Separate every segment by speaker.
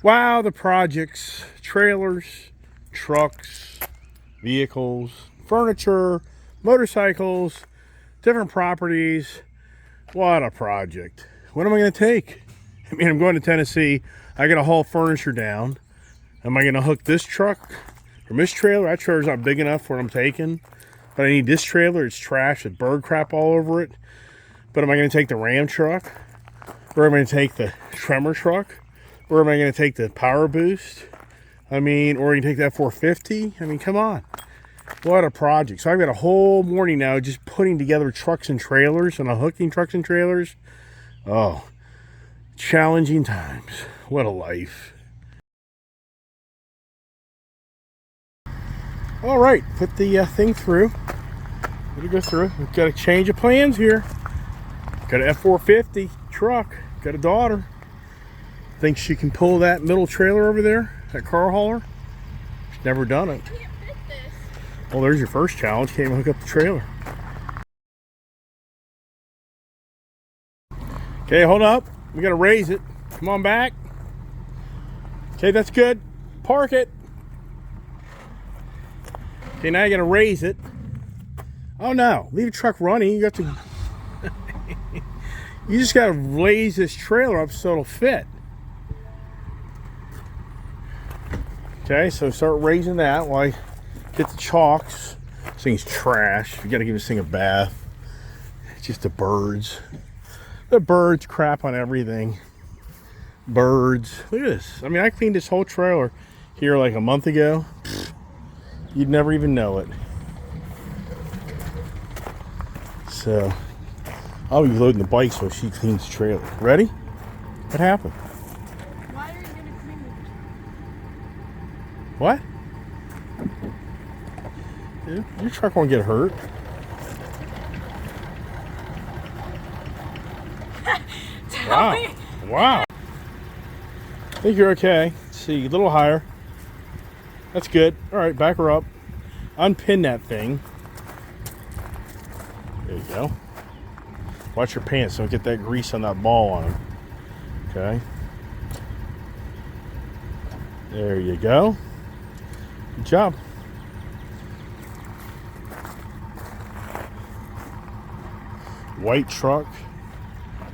Speaker 1: Wow, the projects, trailers, trucks, vehicles, furniture, motorcycles, different properties. What a project. What am I going to take? I mean, I'm going to Tennessee. I got to haul furniture down. Am I going to hook this truck from this trailer? That trailer's not big enough for what I'm taking. But I need this trailer. It's trash with bird crap all over it. But am I going to take the Ram truck? Or am I going to take the Tremor truck? Or am I going to take the Power Boost? I mean, or you can take that F450? I mean, come on. What a project. So I've got a whole morning now just putting together trucks and trailers and hooking trucks and trailers. Oh, challenging times. What a life. All right, put the thing through. Let me go through. We've got a change of plans here. Got an F450 truck. Got a daughter. Thinks she can pull that middle trailer over there, that car hauler. She's never done it.
Speaker 2: Can't fit this.
Speaker 1: Well, there's your first challenge. Can't even hook up the trailer. Okay, hold up. We gotta raise it. Come on back. Okay, that's good. Park it. Okay, now you gotta raise it. Oh no, leave the truck running. You have to. You just gotta raise this trailer up so it'll fit. Okay, so start raising that while I get the chalks. This thing's trash. You gotta give this thing a bath. It's just the birds. The birds crap on everything. Birds. Look at this. I mean, I cleaned this whole trailer here like a month ago. You'd never even know it. So, I'll be loading the bike so she cleans the trailer. Ready? What happened?
Speaker 2: Why are you going to clean it?
Speaker 1: What? Your truck won't get hurt. Wow. Wow. I think you're okay. Let's see, a little higher. That's good. All right, back her up. Unpin that thing. There you go. Watch your pants. Don't get that grease on that ball on them. Okay. There you go. Good job. White truck.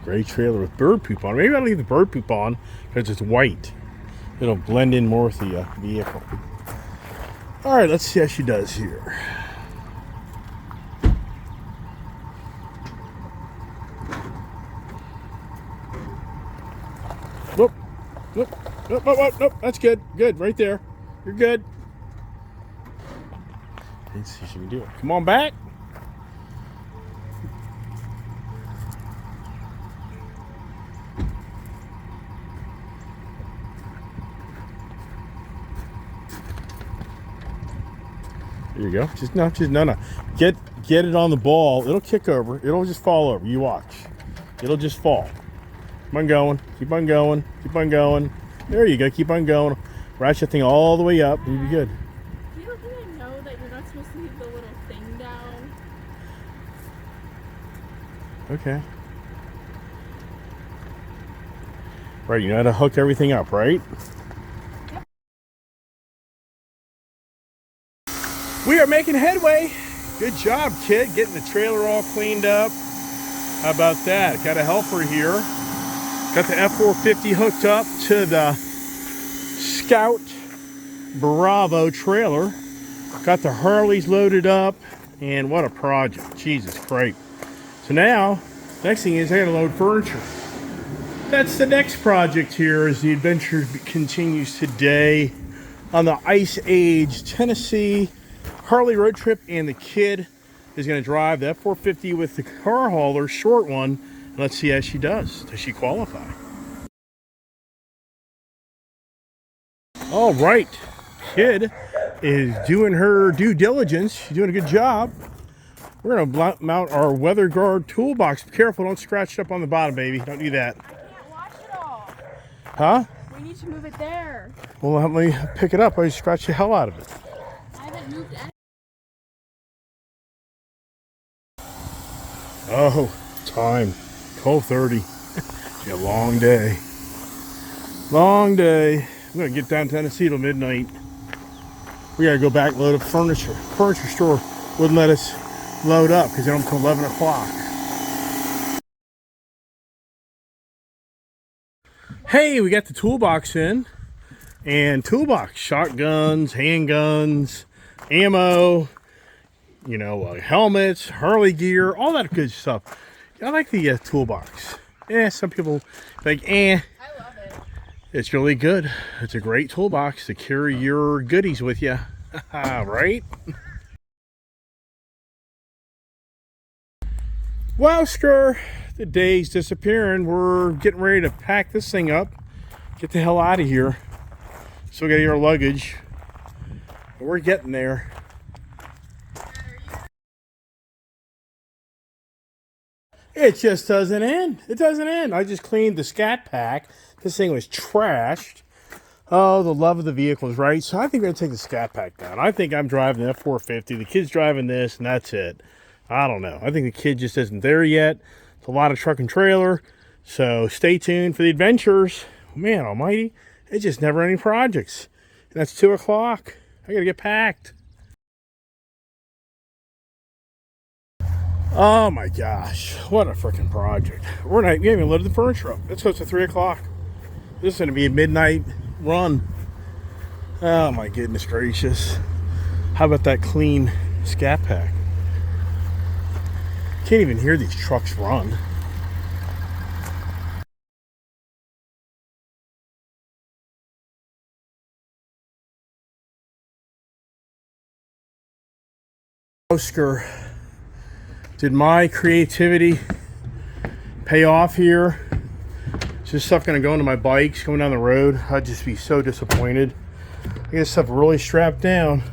Speaker 1: Gray trailer with bird poop on it. Maybe I'll leave the bird poop on because it's white. It'll blend in more with the vehicle. All right, let's see how she does here. Nope. Nope. Nope. Nope. Nope. That's good. Good. Right there. You're good. Let's see if she can do it. Come on back. There you go. Just no. Get it on the ball. It'll kick over. It'll just fall over. You watch. It'll just fall. Keep on going. Keep on going. Keep on going. There you go. Keep on going. Ratchet that thing all the way up. You'll be good.
Speaker 2: You don't think I know that you're not supposed to leave the little thing down?
Speaker 1: Okay. Right. You know how to hook everything up, right? We are making headway. Good job, kid. Getting the trailer all cleaned up. How about that? Got a helper here. Got the F450 hooked up to the Scout Bravo trailer. Got the Harleys loaded up. And what a project. Jesus Christ. So now, next thing is I gotta load furniture. That's the next project here as the adventure continues today on the Ice Age Tennessee Harley road trip, and the kid is going to drive the F450 with the car hauler, short one, and let's see how she does. Does she qualify? All right, kid is doing her due diligence. She's doing a good job. We're going to mount our weather guard toolbox. Be careful, don't scratch it up on the bottom, baby. Don't do that.
Speaker 2: I can't wash it all.
Speaker 1: Huh?
Speaker 2: We need to move it there.
Speaker 1: Well, let me pick it up. I scratch the hell out of it.
Speaker 2: I haven't moved any.
Speaker 1: Oh, time. 12:30. It's a long day. Long day. I'm gonna get down to Tennessee till midnight. We gotta go back and load up furniture. Furniture store wouldn't let us load up because they don't come 11 o'clock. Hey, we got the toolbox in. And toolbox, shotguns, handguns, ammo, you know, helmets, Harley gear, all that good stuff. I like the toolbox. Some people think, I love it. It's really good. It's a great toolbox to carry your goodies with you, right? Well, Stir, the day's disappearing. We're getting ready to pack this thing up, get the hell out of here. Still got your luggage. We're getting there. It just doesn't end. It doesn't end. I just cleaned the scat pack. This thing was trashed. Oh, the love of the vehicles, right? So I think we're going to take the scat pack down. I think I'm driving the F450. The kid's driving this, and that's it. I don't know. I think the kid just isn't there yet. It's a lot of truck and trailer. So stay tuned for the adventures. Man almighty. It's just never ending projects. And that's 2 o'clock. I got to get packed. Oh my gosh. What a freaking project. We haven't even loaded the furniture up. It's close to 3 o'clock. This is going to be a midnight run. Oh my goodness gracious. How about that clean scat pack? Can't even hear these trucks run. Oscar, did my creativity pay off here? Is this stuff going to go into my bikes going down the road? I'd just be so disappointed. I get this stuff really strapped down.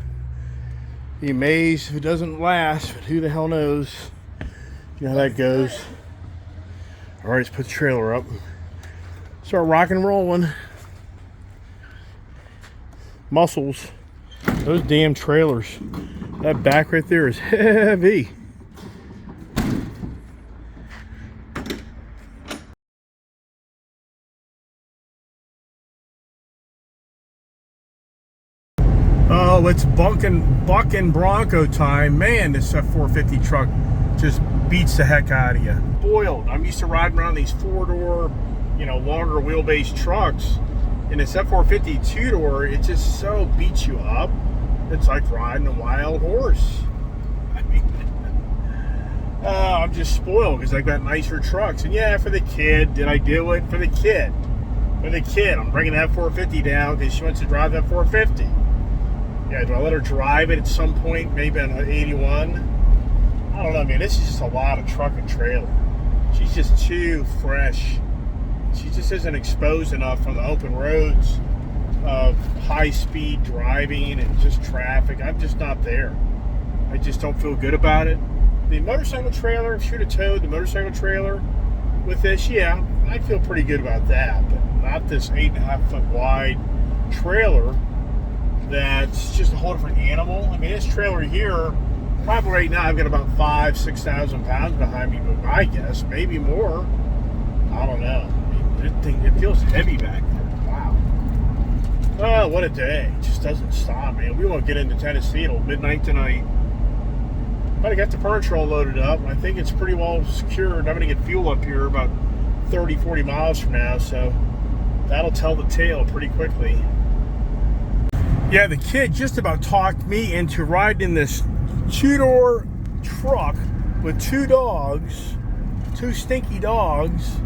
Speaker 1: Be amazed if it doesn't last, but who the hell knows? You know how that goes. All right, let's put the trailer up. Start rocking and rolling. Muscles. Those damn trailers. That back right there is heavy. Oh, it's buck and bronco time. Man, this F450 truck just beats the heck out of you. Spoiled. I'm used to riding around these 4-door, longer wheelbase trucks. And this F450 2-door, it just so beats you up. It's like riding a wild horse. I mean, I'm just spoiled because I got nicer trucks. And yeah, for the kid, did I do it? For the kid. For the kid. I'm bringing that F450 down because she wants to drive that F450. Yeah, do I let her drive it at some point, maybe on an 81? I don't know, man. This is just a lot of truck and trailer. She's just too fresh. She just isn't exposed enough on the open roads of high-speed driving and just traffic. I'm just not there. I just don't feel good about it. The motorcycle trailer, if she would have towed the motorcycle trailer with this, yeah, I feel pretty good about that. But not this 8.5-foot wide trailer that's just a whole different animal. I mean, this trailer here, probably right now I've got about 5,000-6,000 pounds behind me, but I guess maybe more. I don't know. I mean, it feels heavy back there. Wow. Oh, what a day. It just doesn't stop, man. We won't get into Tennessee until midnight tonight. But I got the furniture all loaded up. I think it's pretty well secured. I'm going to get fuel up here about 30-40 miles from now, so that'll tell the tale pretty quickly. Yeah, the kid just about talked me into riding in this 2-door truck with 2 dogs, 2 stinky dogs,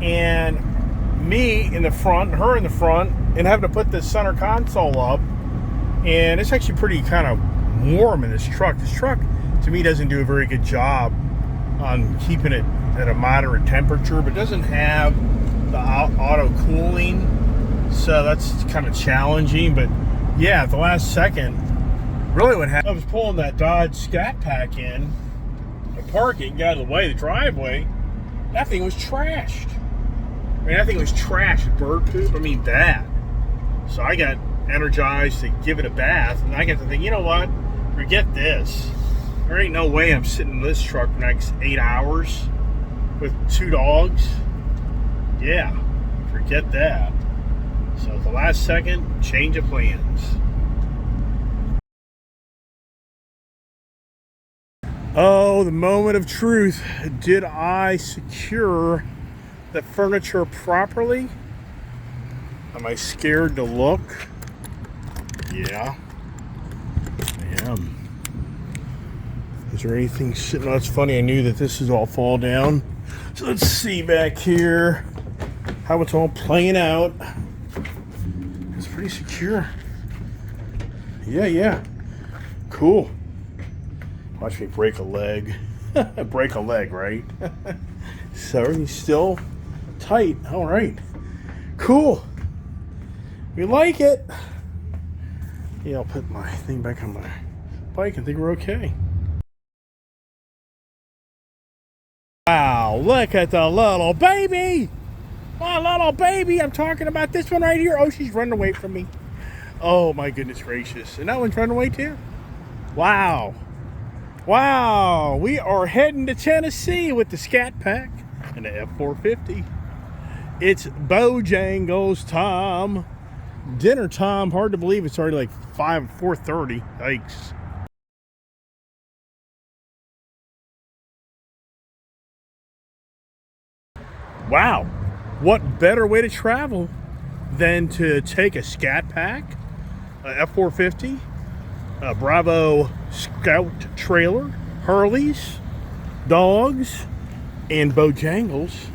Speaker 1: and me in the front, her in the front, and having to put the center console up. And it's actually pretty kind of warm in this truck. This truck, to me, doesn't do a very good job on keeping it at a moderate temperature, but doesn't have the auto cooling, so that's kind of challenging. But yeah, at the last second, really what happened, I was pulling that Dodge Scat Pack in, the parking, got out of the way, the driveway, that thing was trashed. I mean, that thing was trashed, bird poop, I mean bad. So I got energized to give it a bath, and I got to think, you know what, forget this. There ain't no way I'm sitting in this truck for the next 8 hours with 2 dogs. Yeah, forget that. So the last second, change of plans. Oh, the moment of truth. Did I secure the furniture properly? Am I scared to look? Yeah, I am. Is there anything sitting? Oh, it's funny. I knew that this is all fall down. So let's see back here how it's all playing out. It's pretty secure. Yeah. Cool. Watch me break a leg. Break a leg, right? So everything's still tight. All right. Cool. We like it. Yeah, I'll put my thing back on my bike and think we're okay. Wow, look at the little baby. My little baby. I'm talking about this one right here. Oh, she's running away from me. Oh, my goodness gracious. And that one's running away too. Wow. We are heading to Tennessee with the Scat Pack and the F450. It's Bojangles time. Dinner time. Hard to believe it's already like 4:30. Yikes. Wow. What better way to travel than to take a Scat Pack, a F450, a Bravo Scout trailer, Hurleys, dogs, and Bojangles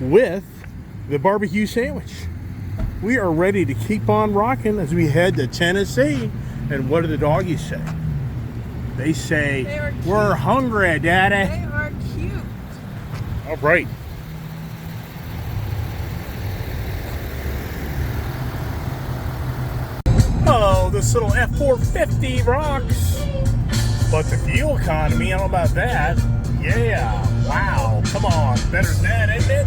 Speaker 1: with the barbecue sandwich. We are ready to keep on rocking as we head to Tennessee. And what do the doggies say? They say, we're hungry, Daddy.
Speaker 2: They are cute.
Speaker 1: All right. Oh, this little F450 rocks. But the fuel economy, I don't know about that. Yeah, wow, come on. Better than that, isn't it?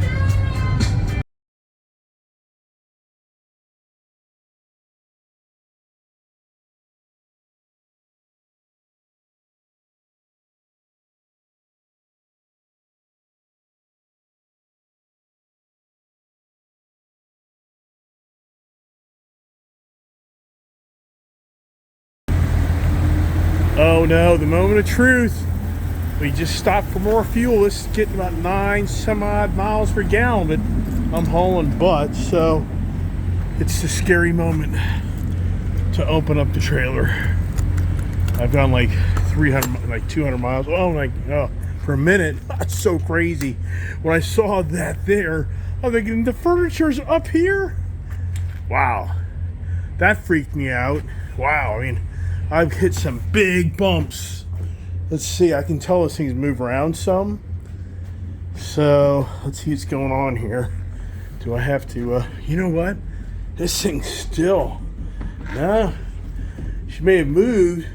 Speaker 1: Oh no, the moment of truth. We just stopped for more fuel. This is getting about 9 some odd miles per gallon, but I'm hauling butt, so it's the scary moment to open up the trailer. I've gone like 200 miles. Oh my, for a minute, that's so crazy. When I saw that there, I'm thinking the furniture's up here. Wow, that freaked me out. Wow, I mean, I've hit some big bumps. Let's see, I can tell this thing's moved around some. So, let's see what's going on here. Do I have to, you know what? This thing's still. No, she may have moved,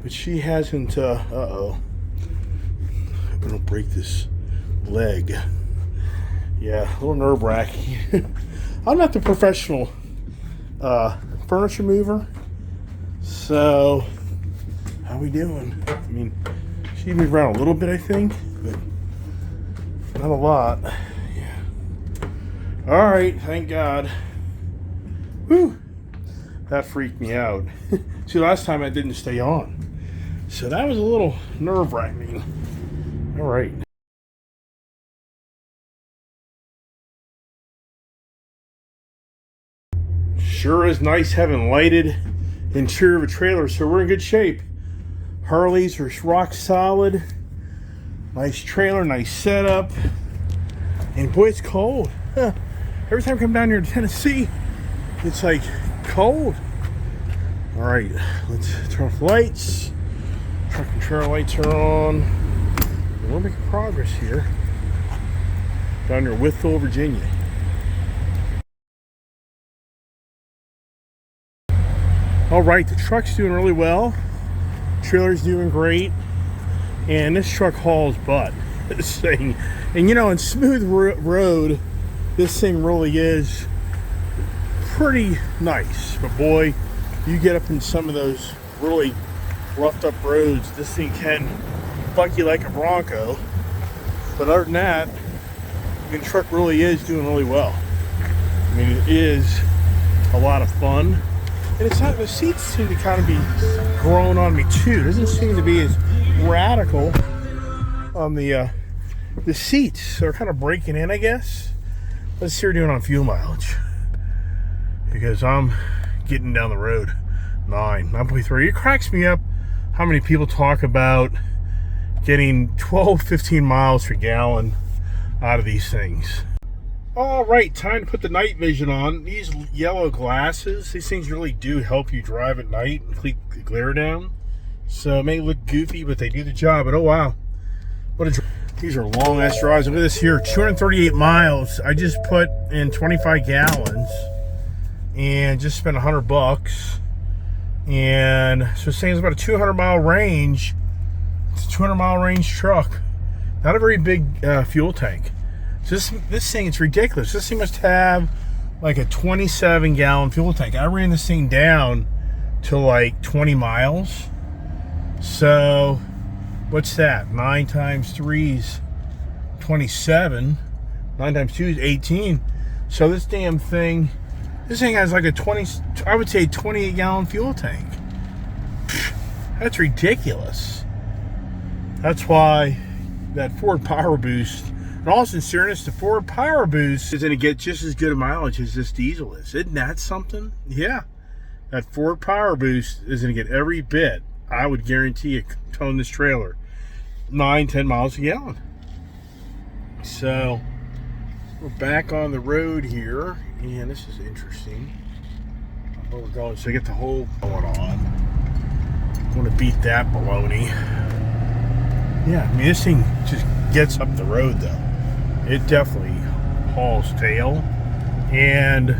Speaker 1: but she hasn't, uh-oh. I don't break this leg. Yeah, a little nerve-wracking. I'm not the professional furniture mover. So, how we doing? I mean, she moved around a little bit, I think, but not a lot. Yeah. All right, thank God. Whew. That freaked me out. See, last time I didn't stay on. So that was a little nerve-wracking. All right. Sure is nice having lighted interior of a trailer, so we're in good shape. Harleys are rock solid. Nice trailer, nice setup. And boy, it's cold. Huh. Every time I come down here to Tennessee, it's like cold. All right, let's turn off the lights. Truck and trailer lights are on. And we're making progress here. Down near Whitfield, Virginia. All right, the truck's doing really well. Trailer's doing great. And this truck hauls butt. This thing. And you know, in smooth road, this thing really is pretty nice. But boy, you get up in some of those really roughed up roads, this thing can buck you like a Bronco. But other than that, I mean, the truck really is doing really well. I mean, it is a lot of fun. And it's not, the seats seem to kind of be growing on me too. It doesn't seem to be as radical on the seats. They're kind of breaking in, I guess. Let's see what we're doing on fuel mileage, because I'm getting down the road. 9.3. It cracks me up how many people talk about getting 12, 15 miles per gallon out of these things. All right, time to put the night vision on. These yellow glasses, these things really do help you drive at night and keep the glare down. So it may look goofy, but they do the job. But oh wow, these are long ass drives. Look at this here, 238 miles. I just put in 25 gallons and just spent $100. And so it's saying it's about a 200 mile range. It's a 200 mile range truck. Not a very big fuel tank. So this thing, it's ridiculous. This thing must have like a 27 gallon fuel tank. I ran this thing down to like 20 miles. So what's that? 9 times 3 is 27. 9 times 2 is 18. So this damn thing, this thing has like a 20, I would say 28 gallon fuel tank. That's ridiculous. That's why that Ford Power Boost, in all sincereness, the Ford Power Boost is going to get just as good a mileage as this diesel is. Isn't that something? Yeah. That Ford Power Boost is going to get every bit, I would guarantee you, towing this trailer 9, 10 miles a gallon. So we're back on the road here, and this is interesting. Where we're going, so I get the whole going on. I want to beat that baloney. Yeah, I mean, this thing just gets up the road though. It definitely hauls tail. And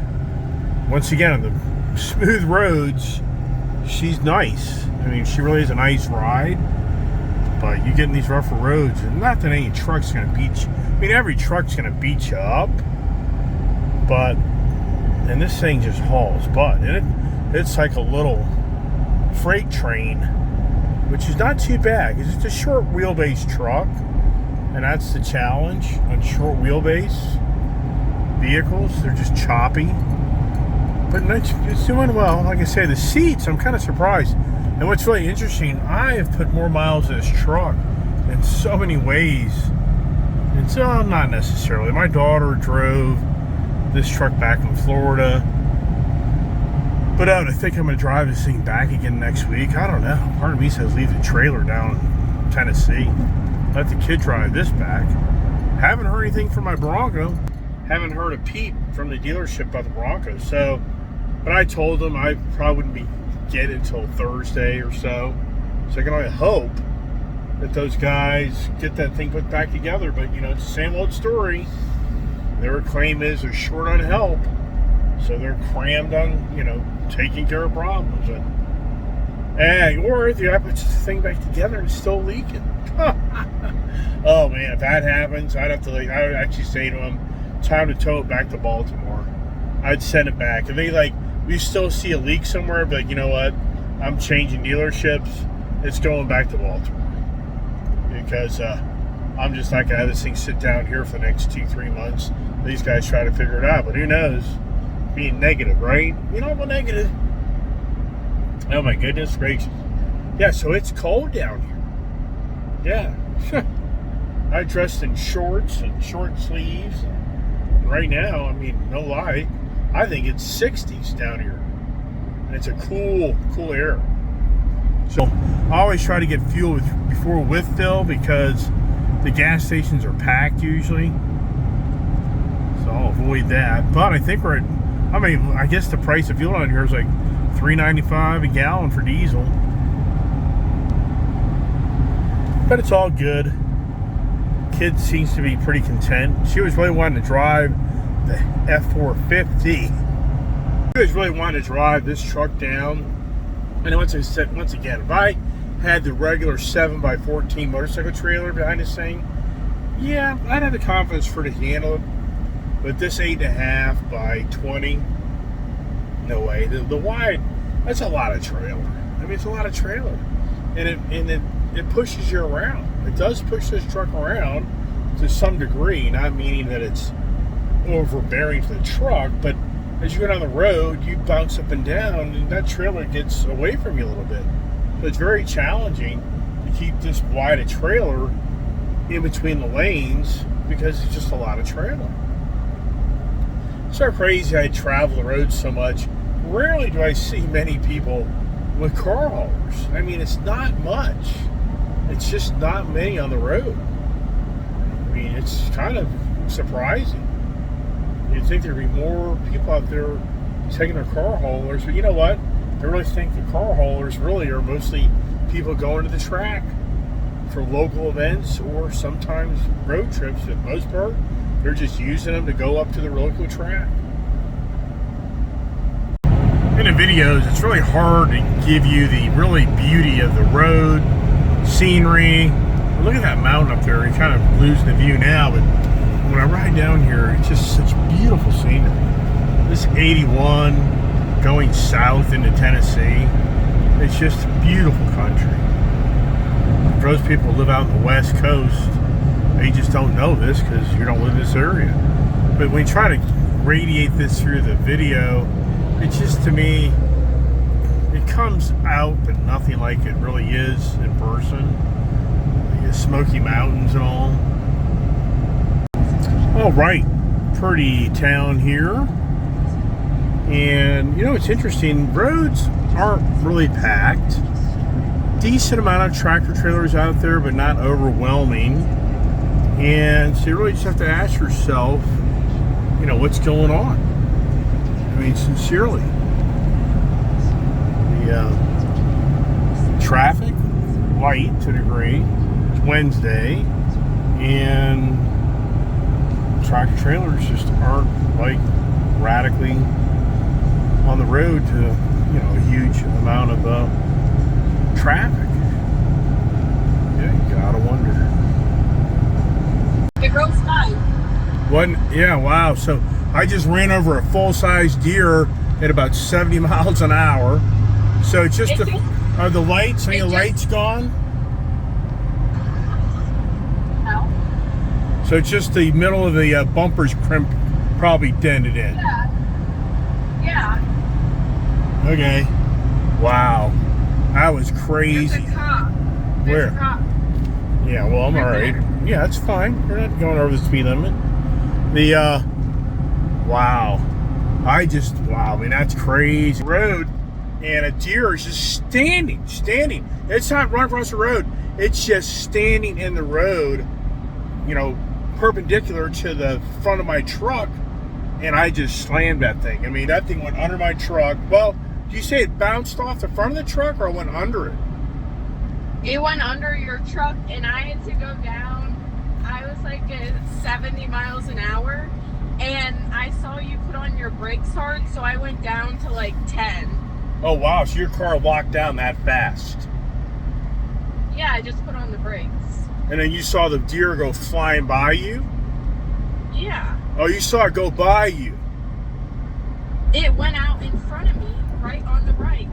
Speaker 1: once again, on the smooth roads, she's nice. I mean, she really is a nice ride. But you get in these rougher roads, and not that any truck's gonna beat you. I mean, every truck's gonna beat you up. But, and this thing just hauls butt. And it's like a little freight train, which is not too bad, because it's a short wheelbase truck. And that's the challenge on short wheelbase vehicles. They're just choppy. But it's doing well. Like I say, the seats, I'm kind of surprised. And what's really interesting, I have put more miles in this truck in so many ways. And so, not necessarily. My daughter drove this truck back from Florida. But I think I'm going to drive this thing back again next week. I don't know. Part of me says leave the trailer down in Tennessee. Let the kid drive this back. Haven't heard anything from my Bronco. Haven't heard a peep from the dealership about the Bronco. So, but I told them I probably wouldn't get it until Thursday or so. So I can only hope that those guys get that thing put back together. But, you know, it's the same old story. Their claim is they're short on help. So they're crammed on, you know, taking care of problems. Or if you have to put the thing back together and it's still leaking. Oh man, if that happens, I would actually say to them, time to tow it back to Baltimore. I'd send it back. If they we still see a leak somewhere, I'd be like, you know what? I'm changing dealerships. It's going back to Baltimore. Because I'm just not gonna have this thing sit down here for the next 2-3 months. These guys try to figure it out, but who knows? Being negative, right? You know, I'm negative. Oh my goodness gracious. Yeah, so it's cold down here. Yeah. I dressed in shorts and short sleeves. And right now, I mean, no lie, I think it's 60s down here. And it's a cool air. So I always try to get fuel before with fill, because the gas stations are packed usually. So I'll avoid that. But I think I guess the price of fuel down here is like $3.95 a gallon for diesel. But it's all good. Kid seems to be pretty content. She was really wanting to drive the F450. She was really wanting to drive this truck down. And once again, if I had the regular 7x14 motorcycle trailer behind this thing, yeah, I'd have the confidence for it to handle it. But this 8.5 by 20, no way. The wide, that's a lot of trailer. I mean, it's a lot of trailer, and it pushes you around. It does push this truck around to some degree, not meaning that it's overbearing to the truck, but as you go down the road, you bounce up and down, and that trailer gets away from you a little bit. So it's very challenging to keep this wide a trailer in between the lanes because it's just a lot of trailer. It's so crazy I travel the roads so much. Rarely do I see many people with car haulers. I mean, it's not much. It's just not many on the road. I mean, it's kind of surprising. You'd think there'd be more people out there taking their car haulers, but you know what? I really think the car haulers really are mostly people going to the track for local events or sometimes road trips. For the most part, they're just using them to go up to the local track. In the videos, it's really hard to give you the really beauty of the road, scenery. Look at that mountain up there. You're kind of losing the view now, but when I ride down here, it's just such beautiful scenery. This 81 going south into Tennessee, it's just beautiful country. For those people who live out in the West Coast, they just don't know this because you don't live in this area. But when you try to radiate this through the video, it's just, to me, it comes out but nothing like it really is in person. The Smoky Mountains and all. All right, pretty town here. And you know, it's interesting, roads aren't really packed. Decent amount of tractor trailers out there, but not overwhelming. And so you really just have to ask yourself, you know, what's going on? I mean, sincerely. The traffic, light to a degree. It's Wednesday, and tractor trailers just aren't like radically on the road to, you know, a huge amount of traffic. Yeah, you gotta wonder.
Speaker 2: It roads by.
Speaker 1: Yeah, wow. So I just ran over a full-size deer at about 70 miles an hour. So it's just are the lights? Any lights gone?
Speaker 2: No.
Speaker 1: So it's just the middle of the bumper's probably dented in.
Speaker 2: Yeah.
Speaker 1: Okay. Wow. That was crazy.
Speaker 2: There's a cop.
Speaker 1: Where?
Speaker 2: There's a cop.
Speaker 1: Yeah, well, I'm alright. Yeah, that's fine. We're not going over the speed limit. Wow. I mean, that's crazy. Road, and a deer is just standing. It's not running across the road. It's just standing in the road, you know, perpendicular to the front of my truck, and I just slammed that thing. I mean, that thing went under my truck. Well, do you say it bounced off the front of the truck or it went under it?
Speaker 2: It went under your truck, and I had to go down. I was like at 70 miles an hour, and I saw you put on your brakes hard, so I went down to like 10.
Speaker 1: Oh, wow. So your car locked down that fast.
Speaker 2: Yeah, I just put on the brakes.
Speaker 1: And then you saw the deer go flying by you?
Speaker 2: Yeah.
Speaker 1: Oh, you saw it go by you?
Speaker 2: It went out in front of me, right on the right.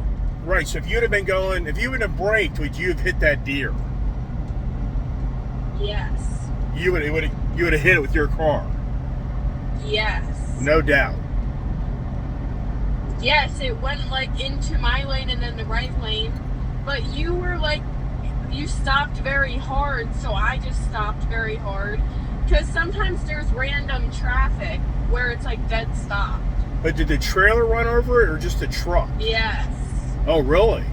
Speaker 1: Right, so if you would have braked, would you have hit that deer?
Speaker 2: Yes.
Speaker 1: You would have hit it with your car?
Speaker 2: Yes.
Speaker 1: No doubt.
Speaker 2: Yes, it went like into my lane and then the right lane, but you were like, you stopped very hard, so I just stopped very hard, because sometimes there's random traffic where it's like dead stop.
Speaker 1: But did the trailer run over it or just the truck?
Speaker 2: Yes.
Speaker 1: Oh, really?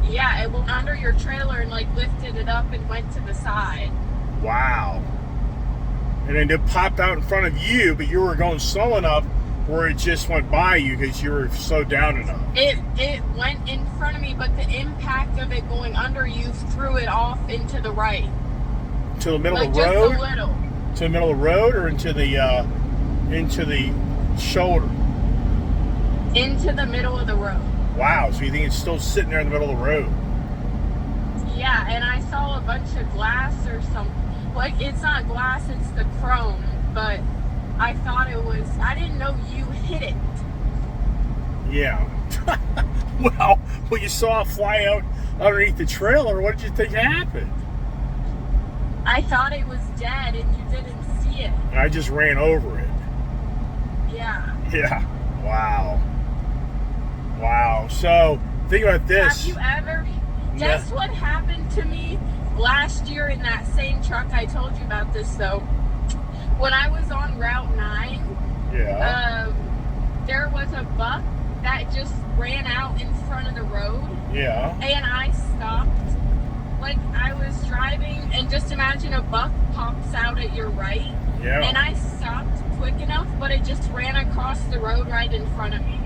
Speaker 2: Yeah, it went under your trailer and like lifted it up and went to the side.
Speaker 1: Wow. And then it popped out in front of you, but you were going slow enough where it just went by you because you were slowed down enough.
Speaker 2: It went in front of me, but the impact of it going under you threw it off into the right.
Speaker 1: To the middle
Speaker 2: like
Speaker 1: of the road?
Speaker 2: Just a little.
Speaker 1: To the middle of the road or into the shoulder?
Speaker 2: Into the middle of the road.
Speaker 1: Wow, so you think it's still sitting there in the middle of the road?
Speaker 2: Yeah, and I saw a bunch of glass or something. Like, it's not glass, it's the chrome, but I thought it was, I didn't know you hit it.
Speaker 1: Yeah. Well, when you saw it fly out underneath the trailer, what did you think happened?
Speaker 2: I thought it was dead and you didn't see it.
Speaker 1: I just ran over it.
Speaker 2: Yeah.
Speaker 1: Yeah. Wow. Wow. So think about this.
Speaker 2: Have you ever? Guess what happened to me last year in that same truck? I told you about this though. When I was on Route 9,
Speaker 1: Yeah.
Speaker 2: there was a buck that just ran out in front of the road.
Speaker 1: Yeah.
Speaker 2: And I stopped. Like, I was driving, and just imagine a buck pops out at your right.
Speaker 1: Yeah.
Speaker 2: And I stopped quick enough, but it just ran across the road right in front of me.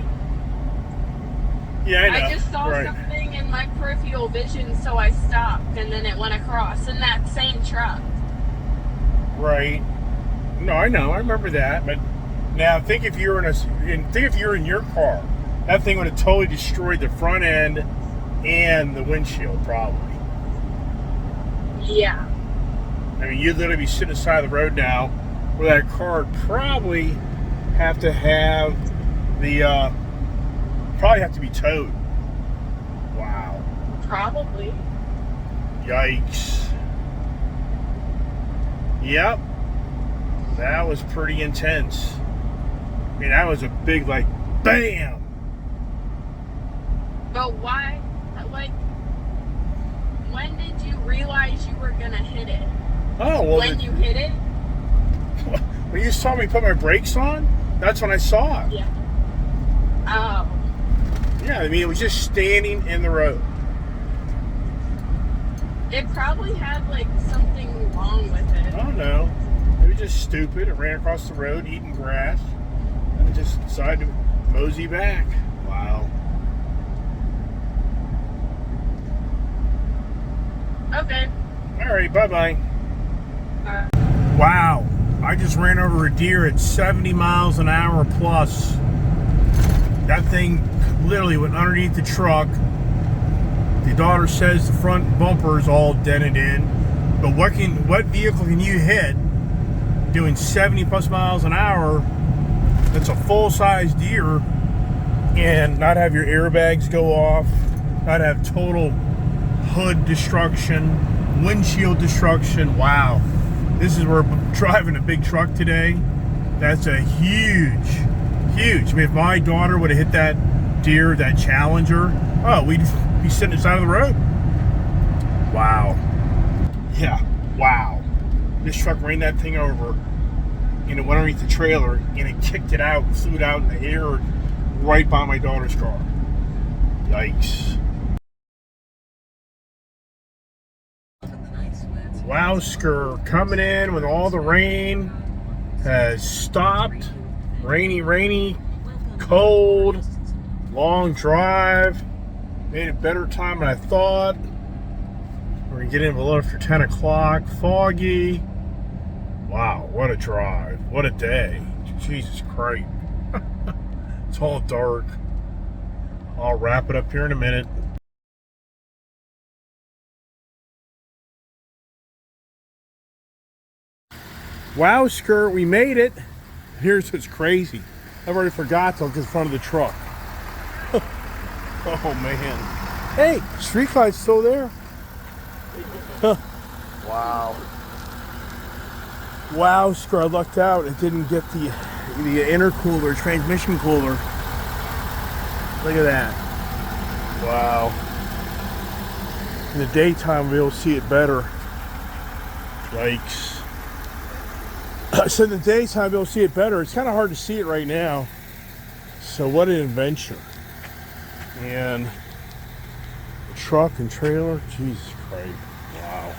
Speaker 1: Yeah, I know.
Speaker 2: I just saw something in my peripheral vision, so I stopped, and then it went across in that same truck.
Speaker 1: Right. No, I know. I remember that. But now think if you were in your car, that thing would have totally destroyed the front end and the windshield, probably.
Speaker 2: Yeah.
Speaker 1: I mean, you'd literally be sitting on the side of the road now, where that car would probably have to have to be towed. Wow.
Speaker 2: Probably.
Speaker 1: Yikes. Yep. That was pretty intense. I mean, that was a big, like, bam!
Speaker 2: But why, like, when did you realize you were gonna hit it?
Speaker 1: Oh, well.
Speaker 2: When you hit it?
Speaker 1: When you saw me put my brakes on, that's when I saw it.
Speaker 2: Yeah. Oh.
Speaker 1: Yeah, I mean, it was just standing in the road.
Speaker 2: It probably had, like, something wrong with it.
Speaker 1: I don't know. It was just stupid. It ran across the road eating grass. And it just decided to mosey back. Wow.
Speaker 2: Okay.
Speaker 1: All right, bye-bye. Wow. I just ran over a deer at 70 miles an hour plus. That thing literally went underneath the truck. The daughter says the front bumper is all dented in. But what vehicle can you hit doing 70 plus miles an hour that's a full-size deer and not have your airbags go off, not have total hood destruction, windshield destruction? Wow. This is where driving a big truck today, that's a huge. I mean, if my daughter would have hit that deer, that Challenger, oh, we'd be sitting on the side of the road. Wow. Yeah, wow. This truck ran that thing over, and it went underneath the trailer, and it kicked it out, flew it out in the air right by my daughter's car. Yikes. Wowsker coming in with all the rain has stopped. Rainy, cold, long drive. Made a better time than I thought. We're gonna get in a little after 10 o'clock. Foggy. Wow, what a drive. What a day. Jesus Christ. It's all dark. I'll wrap it up here in a minute. Wowsker, we made it. Here's what's crazy. I've already forgot to look in front of the truck. Oh man. Hey, street light's still there. Wow. Wowsker, I lucked out. It didn't get the intercooler, transmission cooler. Look at that. Wow. In the daytime, we'll see it better. Yikes. So in the daytime, you'll see it better. It's kind of hard to see it right now. So what an adventure. And the truck and trailer, Jesus Christ. Wow.